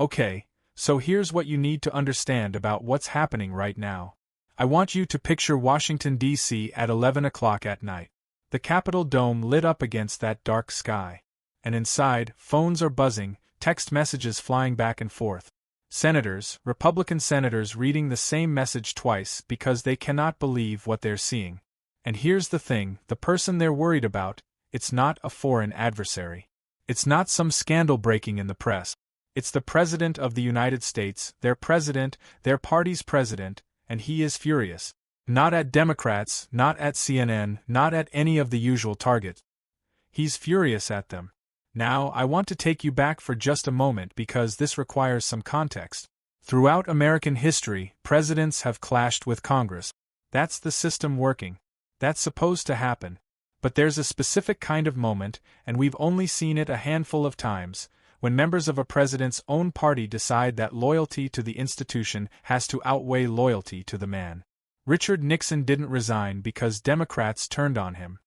Okay, so here's what you need to understand about what's happening right now. I want you to picture Washington, D.C. at 11 o'clock at night. The Capitol dome lit up against that dark sky. And inside, phones are buzzing, text messages flying back and forth. Senators, Republican senators reading the same message twice because they cannot believe what they're seeing. And here's the thing, the person they're worried about, it's not a foreign adversary. It's not some scandal breaking in the press. It's the President of the United States, their president, their party's president, and he is furious. Not at Democrats, not at CNN, not at any of the usual targets. He's furious at them. Now, I want to take you back for just a moment because this requires some context. Throughout American history, presidents have clashed with Congress. That's the system working. That's supposed to happen. But there's a specific kind of moment, and we've only seen it a handful of times, when members of a president's own party decide that loyalty to the institution has to outweigh loyalty to the man. Richard Nixon didn't resign because Democrats turned on him.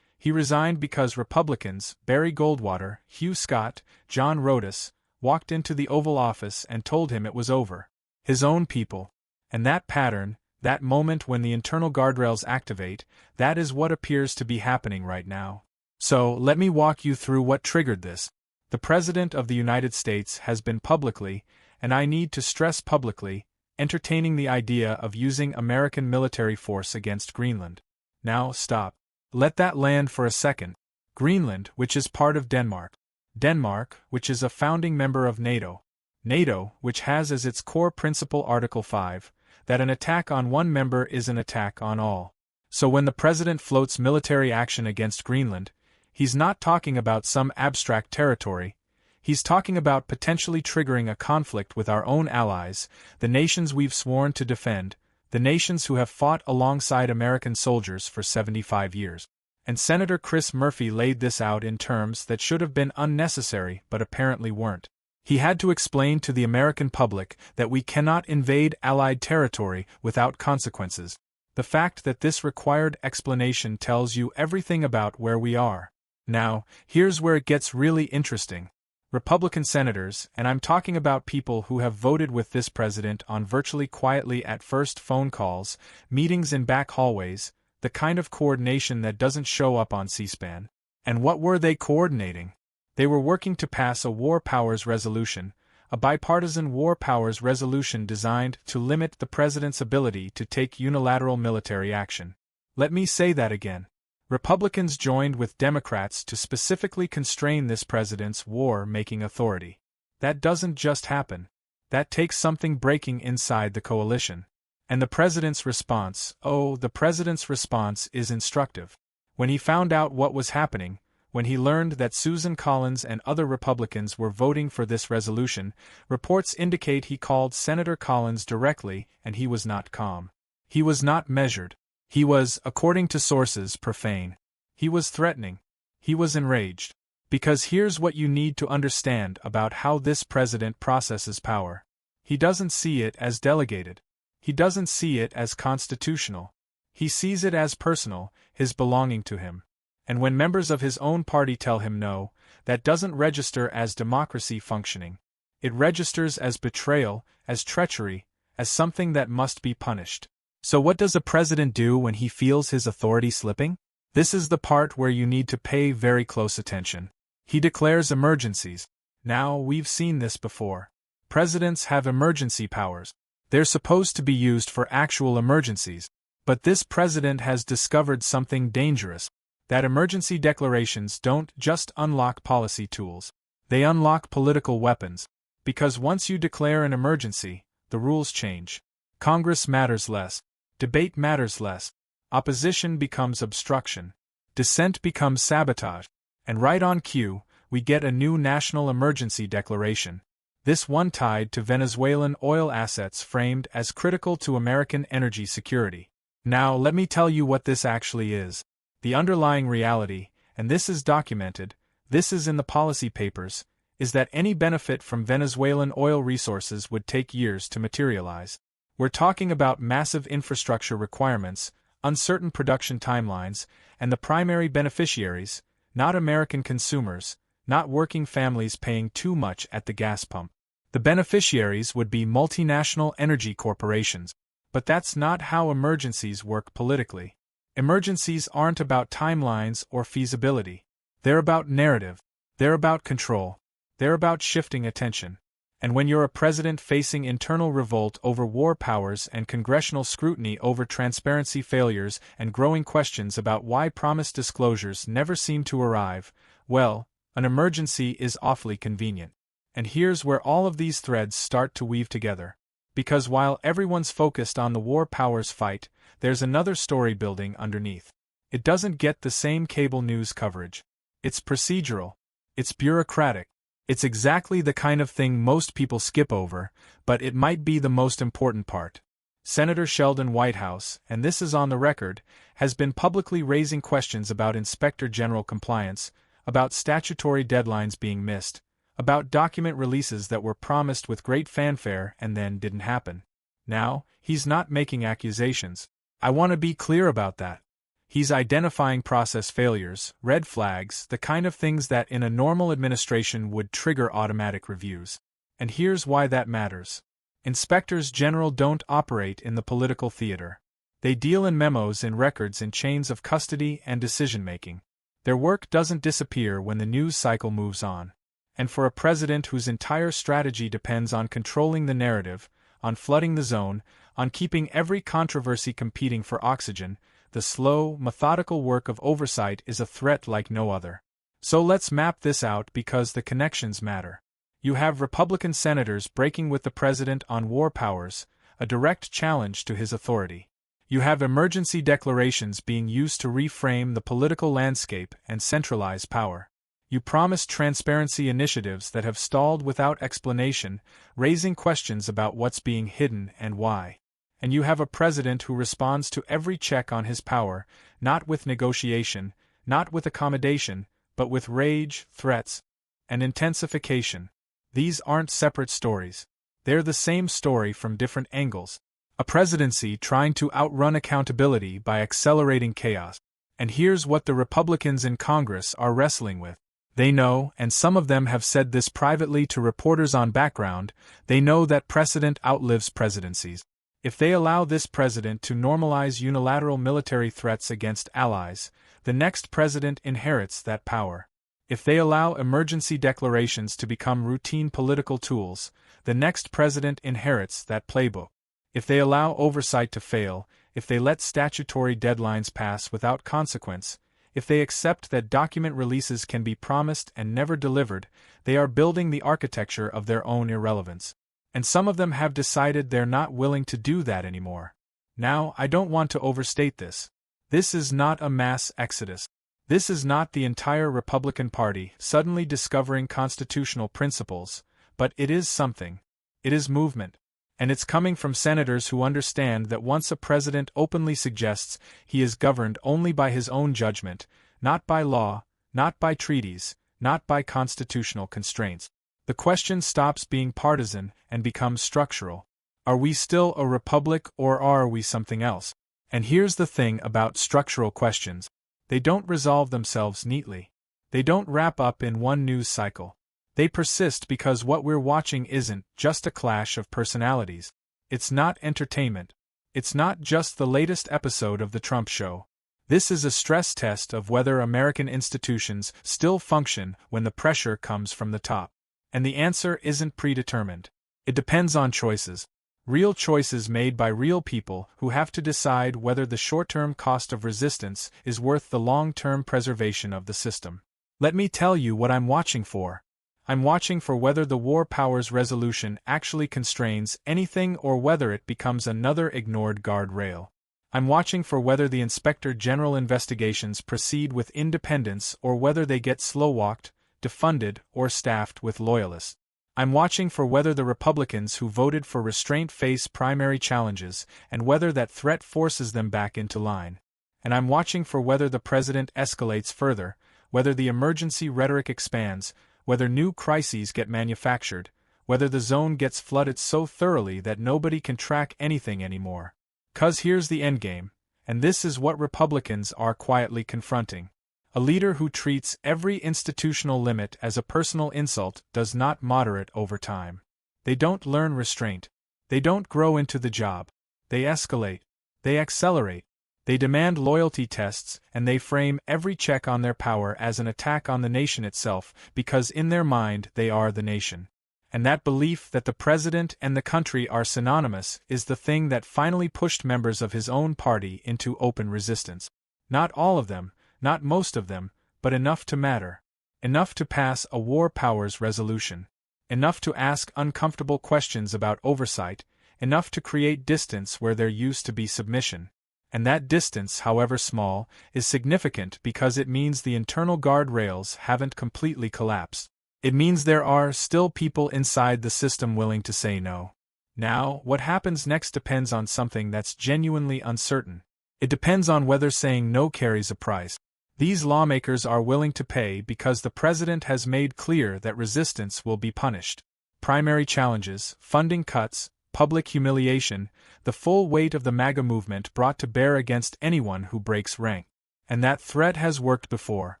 He resigned because Republicans, Barry Goldwater, Hugh Scott, John Rodas, walked into the Oval Office and told him it was over. His own people. And that pattern, that moment when the internal guardrails activate, that is what appears to be happening right now. So, let me walk you through what triggered this. The President of the United States has been publicly, and I need to stress publicly, entertaining the idea of using American military force against Greenland. Now, stop. Let that land for a second. Greenland, which is part of Denmark. Denmark, which is a founding member of NATO. NATO, which has as its core principle Article 5, that an attack on one member is an attack on all. So when the President floats military action against Greenland, he's not talking about some abstract territory. He's talking about potentially triggering a conflict with our own allies, the nations we've sworn to defend, the nations who have fought alongside American soldiers for 75 years. And Senator Chris Murphy laid this out in terms that should have been unnecessary but apparently weren't. He had to explain to the American public that we cannot invade Allied territory without consequences. The fact that this required explanation tells you everything about where we are. Now, here's where it gets really interesting. Republican senators, and I'm talking about people who have voted with this president on virtually quietly at first phone calls, meetings in back hallways, the kind of coordination that doesn't show up on C-SPAN. And what were they coordinating? They were working to pass a war powers resolution, a bipartisan war powers resolution designed to limit the president's ability to take unilateral military action. Let me say that again. Republicans joined with Democrats to specifically constrain this president's war-making authority. That doesn't just happen. That takes something breaking inside the coalition. And the president's response, the president's response is instructive. When he found out what was happening, when he learned that Susan Collins and other Republicans were voting for this resolution, reports indicate he called Senator Collins directly and he was not calm. He was not measured. He was, according to sources, profane. He was threatening. He was enraged. Because here's what you need to understand about how this president processes power. He doesn't see it as delegated. He doesn't see it as constitutional. He sees it as personal, his belonging to him. And when members of his own party tell him no, that doesn't register as democracy functioning. It registers as betrayal, as treachery, as something that must be punished. So what does a president do when he feels his authority slipping? This is the part where you need to pay very close attention. He declares emergencies. Now, we've seen this before. Presidents have emergency powers. They're supposed to be used for actual emergencies. But this president has discovered something dangerous. That emergency declarations don't just unlock policy tools. They unlock political weapons. Because once you declare an emergency, the rules change. Congress matters less. Debate matters less. Opposition becomes obstruction. Dissent becomes sabotage. And right on cue, we get a new national emergency declaration. This one tied to Venezuelan oil assets framed as critical to American energy security. Now let me tell you what this actually is. The underlying reality, and this is documented, this is in the policy papers, is that any benefit from Venezuelan oil resources would take years to materialize. We're talking about massive infrastructure requirements, uncertain production timelines, and the primary beneficiaries, not American consumers, not working families paying too much at the gas pump. The beneficiaries would be multinational energy corporations. But that's not how emergencies work politically. Emergencies aren't about timelines or feasibility. They're about narrative. They're about control. They're about shifting attention. And when you're a president facing internal revolt over war powers and congressional scrutiny over transparency failures and growing questions about why promised disclosures never seem to arrive, well, an emergency is awfully convenient. And here's where all of these threads start to weave together. Because while everyone's focused on the war powers fight, there's another story building underneath. It doesn't get the same cable news coverage. It's procedural. It's bureaucratic. It's exactly the kind of thing most people skip over, but it might be the most important part. Senator Sheldon Whitehouse, and this is on the record, has been publicly raising questions about Inspector General compliance, about statutory deadlines being missed, about document releases that were promised with great fanfare and then didn't happen. Now, he's not making accusations. I want to be clear about that. He's identifying process failures, red flags, the kind of things that in a normal administration would trigger automatic reviews. And here's why that matters. Inspectors general don't operate in the political theater. They deal in memos, in records, in chains of custody and decision-making. Their work doesn't disappear when the news cycle moves on. And for a president whose entire strategy depends on controlling the narrative, on flooding the zone, on keeping every controversy competing for oxygen, the slow, methodical work of oversight is a threat like no other. So let's map this out because the connections matter. You have Republican senators breaking with the president on war powers, a direct challenge to his authority. You have emergency declarations being used to reframe the political landscape and centralize power. You promised transparency initiatives that have stalled without explanation, raising questions about what's being hidden and why. And you have a president who responds to every check on his power, not with negotiation, not with accommodation, but with rage, threats, and intensification. These aren't separate stories. They're the same story from different angles. A presidency trying to outrun accountability by accelerating chaos. And here's what the Republicans in Congress are wrestling with. They know, and some of them have said this privately to reporters on background, they know that precedent outlives presidencies. If they allow this president to normalize unilateral military threats against allies, the next president inherits that power. If they allow emergency declarations to become routine political tools, the next president inherits that playbook. If they allow oversight to fail, if they let statutory deadlines pass without consequence, if they accept that document releases can be promised and never delivered, they are building the architecture of their own irrelevance. And some of them have decided they're not willing to do that anymore. Now, I don't want to overstate this. This is not a mass exodus. This is not the entire Republican Party suddenly discovering constitutional principles, but it is something. It is movement. And it's coming from senators who understand that once a president openly suggests he is governed only by his own judgment, not by law, not by treaties, not by constitutional constraints, the question stops being partisan and becomes structural. Are we still a republic or are we something else? And here's the thing about structural questions. They don't resolve themselves neatly. They don't wrap up in one news cycle. They persist because what we're watching isn't just a clash of personalities. It's not entertainment. It's not just the latest episode of The Trump Show. This is a stress test of whether American institutions still function when the pressure comes from the top. And the answer isn't predetermined. It depends on choices. Real choices made by real people who have to decide whether the short-term cost of resistance is worth the long-term preservation of the system. Let me tell you what I'm watching for. I'm watching for whether the war powers resolution actually constrains anything or whether it becomes another ignored guardrail. I'm watching for whether the Inspector General investigations proceed with independence or whether they get slow-walked, defunded, or staffed with loyalists. I'm watching for whether the Republicans who voted for restraint face primary challenges and whether that threat forces them back into line. And I'm watching for whether the president escalates further, whether the emergency rhetoric expands, whether new crises get manufactured, whether the zone gets flooded so thoroughly that nobody can track anything anymore. 'Cause here's the endgame, and this is what Republicans are quietly confronting. A leader who treats every institutional limit as a personal insult does not moderate over time. They don't learn restraint. They don't grow into the job. They escalate. They accelerate. They demand loyalty tests, and they frame every check on their power as an attack on the nation itself, because in their mind they are the nation. And that belief that the president and the country are synonymous is the thing that finally pushed members of his own party into open resistance. Not all of them, not most of them, but enough to matter. Enough to pass a war powers resolution. Enough to ask uncomfortable questions about oversight, enough to create distance where there used to be submission. And that distance, however small, is significant because it means the internal guardrails haven't completely collapsed. It means there are still people inside the system willing to say no. Now, what happens next depends on something that's genuinely uncertain. It depends on whether saying no carries a price. These lawmakers are willing to pay because the president has made clear that resistance will be punished. Primary challenges, funding cuts, public humiliation, the full weight of the MAGA movement brought to bear against anyone who breaks rank. And that threat has worked before.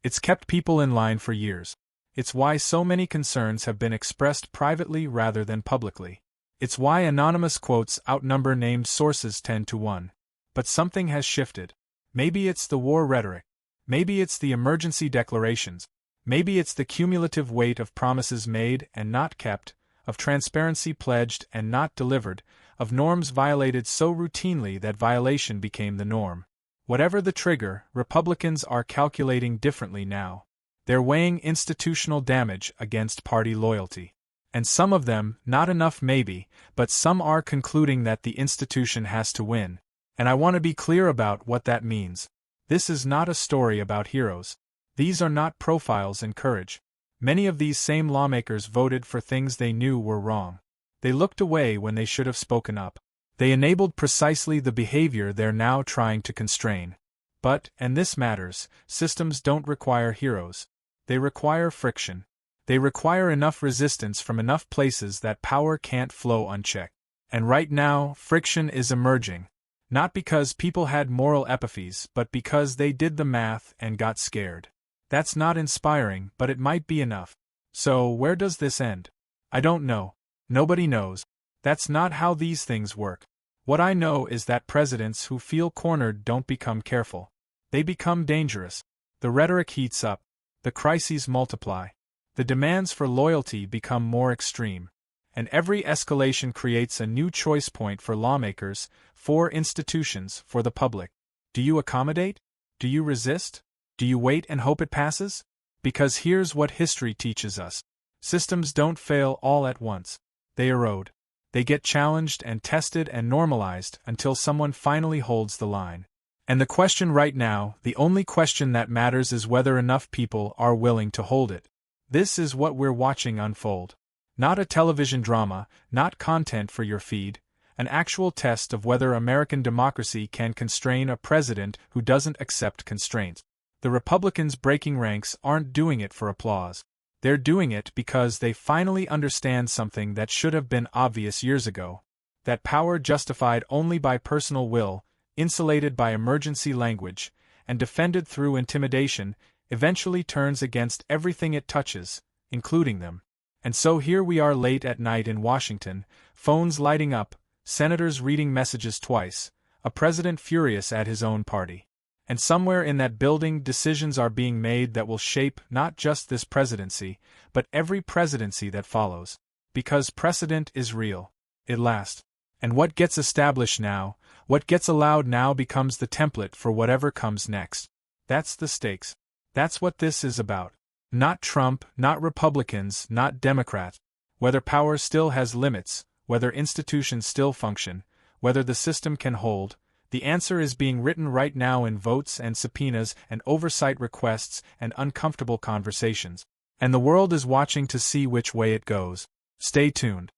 It's kept people in line for years. It's why so many concerns have been expressed privately rather than publicly. It's why anonymous quotes outnumber named sources 10 to 1. But something has shifted. Maybe it's the war rhetoric. Maybe it's the emergency declarations. Maybe it's the cumulative weight of promises made and not kept, of transparency pledged and not delivered, of norms violated so routinely that violation became the norm. Whatever the trigger, Republicans are calculating differently now. They're weighing institutional damage against party loyalty. And some of them, not enough maybe, but some are concluding that the institution has to win. And I want to be clear about what that means. This is not a story about heroes. These are not profiles in courage. Many of these same lawmakers voted for things they knew were wrong. They looked away when they should have spoken up. They enabled precisely the behavior they're now trying to constrain. But, and this matters, systems don't require heroes. They require friction. They require enough resistance from enough places that power can't flow unchecked. And right now, friction is emerging. Not because people had moral epiphies, but because they did the math and got scared. That's not inspiring, but it might be enough. So, where does this end? I don't know. Nobody knows. That's not how these things work. What I know is that presidents who feel cornered don't become careful. They become dangerous. The rhetoric heats up. The crises multiply. The demands for loyalty become more extreme. And every escalation creates a new choice point for lawmakers, for institutions, for the public. Do you accommodate? Do you resist? Do you wait and hope it passes? Because here's what history teaches us. Systems don't fail all at once. They erode. They get challenged and tested and normalized until someone finally holds the line. And the question right now, the only question that matters, is whether enough people are willing to hold it. This is what we're watching unfold. Not a television drama, not content for your feed, an actual test of whether American democracy can constrain a president who doesn't accept constraints. The Republicans breaking ranks aren't doing it for applause. They're doing it because they finally understand something that should have been obvious years ago. That power justified only by personal will, insulated by emergency language, and defended through intimidation, eventually turns against everything it touches, including them. And so here we are late at night in Washington, phones lighting up, senators reading messages twice, a president furious at his own party. And somewhere in that building decisions are being made that will shape not just this presidency, but every presidency that follows. Because precedent is real. It lasts. And what gets established now, what gets allowed now becomes the template for whatever comes next. That's the stakes. That's what this is about. Not Trump, not Republicans, not Democrats. Whether power still has limits, whether institutions still function, whether the system can hold, the answer is being written right now in votes and subpoenas and oversight requests and uncomfortable conversations. And the world is watching to see which way it goes. Stay tuned.